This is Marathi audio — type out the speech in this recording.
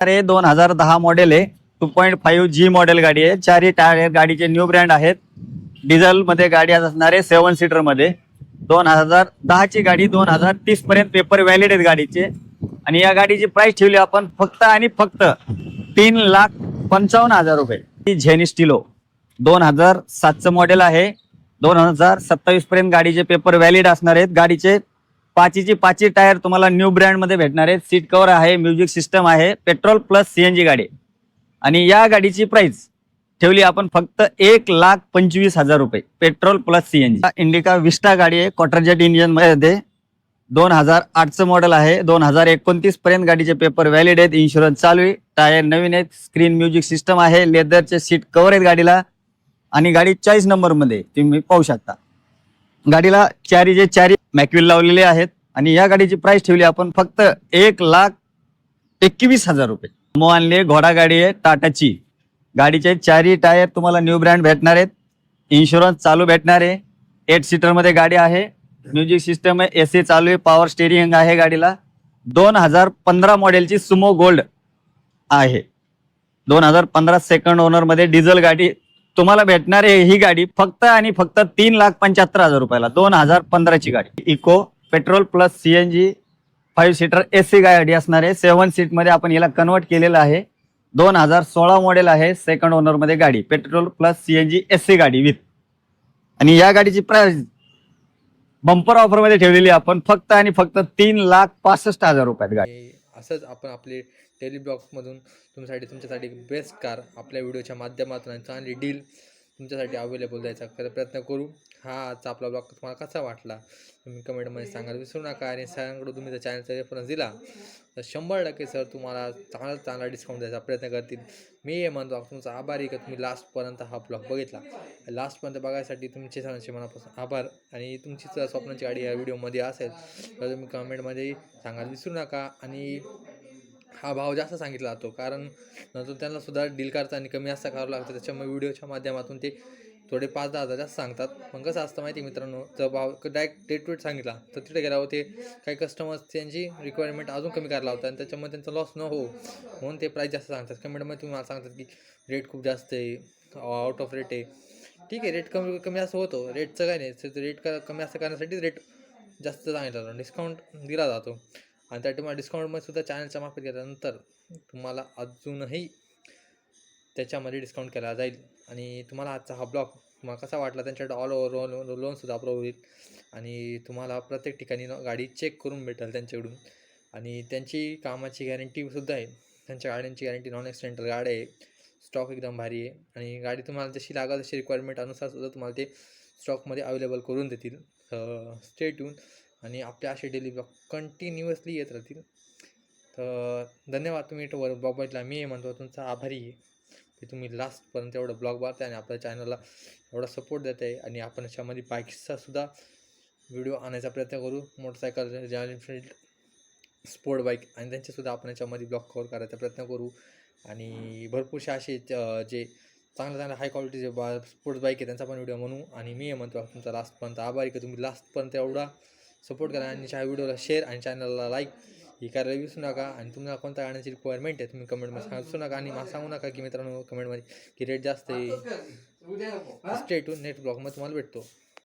अरे 2010 मॉडेल आहे, 2.5G मॉडेल गाडी आहे. चारही टायर गाडीचे न्यू ब्रँड आहेत. डिझेल मध्ये गाडी असणार आहे, 7 सीटर मध्ये. 2010 ची गाडी 2030 पर्यंत पेपर व्हॅलिड आहेत गाडीचे. आणि या गाडीची प्राइस ठेवली आपण फक्त आणि फक्त 3,55,000 रुपये. ही झेनिस्टिलो 2007चं मॉडेल आहे. 2027 पर्यंत गाडीचे पेपर व्हॅलिड असणार आहेत. गाडीचे पाचही टायर तुम्हाला न्यू ब्रँड मध्ये भेटणार आहेत. सीट कव्हर आहे, म्युझिक सिस्टम आहे, पेट्रोल प्लस सीएनजी गाडी. आणि या गाडीची प्राइस ठेवली आपण फक्त 1,25,000 रुपये, पेट्रोल प्लस सीएनजी. इंडिका विस्टा गाडी आहे, क्वार्टरजेट इंजिन मध्ये. 2008चं मॉडेल आहे. 2029 पर्यंत गाडीचे पेपर व्हॅलिड आहेत. इन्शुरन्स चालू आहे, टायर नवीन आहेत, स्क्रीन म्युझिक सिस्टम आहे, लेदरचे सीट कव्हर आहेत गाडीला. आणि गाडी 40 नंबर मध्ये तुम्ही पाहू शकता. गाडीला चारी मॅक्युल लावलेले आहेत. आणि या गाडीची प्राइस ठेवली आपण फक्त 1,21,000 रुपये. मोहनले घोडा गाडी आहे टाटाची. गाडीचे चारही टायर तुम्हाला न्यू ब्रँड भेटणार आहेत. इन्शुरन्स चालू भेटणार आहे. 8 सीटर मध्ये गाडी आहे. म्युझिक सिस्टम आहे, एसी चालू आहे, पॉवर स्टेरिंग आहे गाडीला. 2015 मॉडेलची सुमो गोल्ड आहे. 2015 सेकंड ओनर मध्ये डिझेल गाडी तुम्हाला भेटणार आहे. ही गाडी फक्त आणि फक्त 3,75,000 रुपयाला. 2015 ची गाडी. Eco petrol plus CNG 5 seater AC गाडी असणार आहे. 7 सीट मध्ये आपण याला कन्वर्ट केलेलं आहे. 2016 मॉडेल आहे, सेकंड ओनर मध्ये गाडी, पेट्रोल प्लस सीएनजी एसी गाडी विथ. आणि या गाडीची प्राइस बंपर ऑफर मध्ये ठेवलेली आपण फक्त आणि फक्त 3,65,000 रुपयात गाडी. असंच आपण आपले डेली ब्लॉग्समधून तुमच्यासाठी बेस्ट कार आपल्या व्हिडिओच्या माध्यमातून चांगली डील तुमच्यासाठी अवेलेबल द्यायचा प्रयत्न करू. हा आजचा आपला ब्लॉग तुम्हाला कसा वाटला तुम्ही कमेंटमध्ये सांगायला विसरू नका. आणि सगळ्यांकडून तुम्ही त्या चॅनलचा रेफरन्स दिला तर 100% सर तुम्हाला चांगला डिस्काउंट द्यायचा प्रयत्न करतील. मी हे म्हणतो तुमचा आभारी का तुम्ही लास्टपर्यंत हा ब्लॉग बघितला. लास्टपर्यंत बघायसाठी तुमचे सर्वांचे मनापासून आभार. आणि तुमची जर स्वप्नाची गाडी या व्हिडिओमध्ये असेल तर तुम्ही कमेंटमध्ये सांगायला विसरू नका. आणि हा भाव जास्त सांगितला जातो कारण नंतर त्यांना सुद्धा डील करताना कमी जास्त करावं लागतं. त्याच्यामुळे व्हिडिओच्या माध्यमातून ते थोडे 5-10 हजार जास्त सांगतात. मग कसं असतं माहिती मित्रांनो, जर भाव डायरेक्ट डेट टू डेट सांगितला तर तिथे गेल्यावर ते काही कस्टमर्स त्यांची रिक्वायरमेंट अजून कमी करायला होतात आणि त्याच्यामुळे त्यांचा लॉस न हो म्हणून ते प्राईस जास्त सांगतात. कमेंटमध्ये तुम्ही मला सांगतात की रेट खूप जास्त आहे, आउट ऑफ रेट आहे. ठीक आहे, रेट कमी जास्त होतो, रेटचं काय नाही. रेट कमी जास्त करण्यासाठी रेट जास्त सांगितला जातो, डिस्काउंट दिला जातो. आणि त्या तुम्हाला डिस्काउंटमध्ये सुद्धा चॅनलच्या मार्फत घेतल्यानंतर तुम्हाला अजूनही त्याच्यामध्ये डिस्काउंट केला जाईल. आणि तुम्हाला आजचा हा ब्लॉग तुम्हाला कसा वाटला त्यांच्याकडे ऑल ओव्हर लोनसुद्धा अप्रूव्ह होईल. आणि तुम्हाला प्रत्येक ठिकाणी गाडी चेक करून भेटेल त्यांच्याकडून. आणि त्यांची कामाची गॅरंटीसुद्धा आहे. त्यांच्या गाड्यांची गॅरंटी नॉन ॲक्सिडेंटल गाडी आहे. स्टॉक एकदम भारी आहे. आणि गाडी तुम्हाला जशी लागेल तशी रिक्वायरमेंट अनुसार सुद्धा तुम्हाला ते स्टॉकमध्ये अवेलेबल करून देतील. Stay tune. आणि आपल्या असे डेली ब्लॉग कंटिन्युअसली येत राहतील. तर धन्यवाद. तुम्ही वर ब्लॉग बघितला. मी म्हणतो तुमचा आभारी आहे की तुम्ही लास्टपर्यंत एवढं ब्लॉग बघताय आणि आपल्या चॅनलला एवढा सपोर्ट देत आहे. आणि आपण याच्यामध्ये बाईक्सचा सुद्धा व्हिडिओ आणायचा प्रयत्न करू. Motorcycle, royal Enfield, sport bike आणि त्यांचेसुद्धा आपण याच्यामध्ये ब्लॉग कव्हर करायचा प्रयत्न करू. आणि भरपूरसे असे जे चांगल्या हाय क्वालिटीचे स्पोर्ट्स बाईक आहे त्यांचा पण व्हिडिओ म्हणू. आणि मी म्हणतो तुमचा लास्टपर्यंत आभारी की तुम्ही लास्टपर्यंत एवढा सपोर्ट करा. आणि ह्या व्हिडिओला शेअर आणि चॅनलला लाईक ही करायला विसरू नका. आणि तुम्हाला कोणत्या गाण्याची रिक्वायरमेंट आहे तुम्ही कमेंटमध्ये सांगा विसरू नका. आणि मला सांगू नका की मित्रांनो कमेंटमध्ये की रेट जास्त आहे. स्टे टू नेक्स्ट ब्लॉगमध्ये तुम्हाला भेटतो.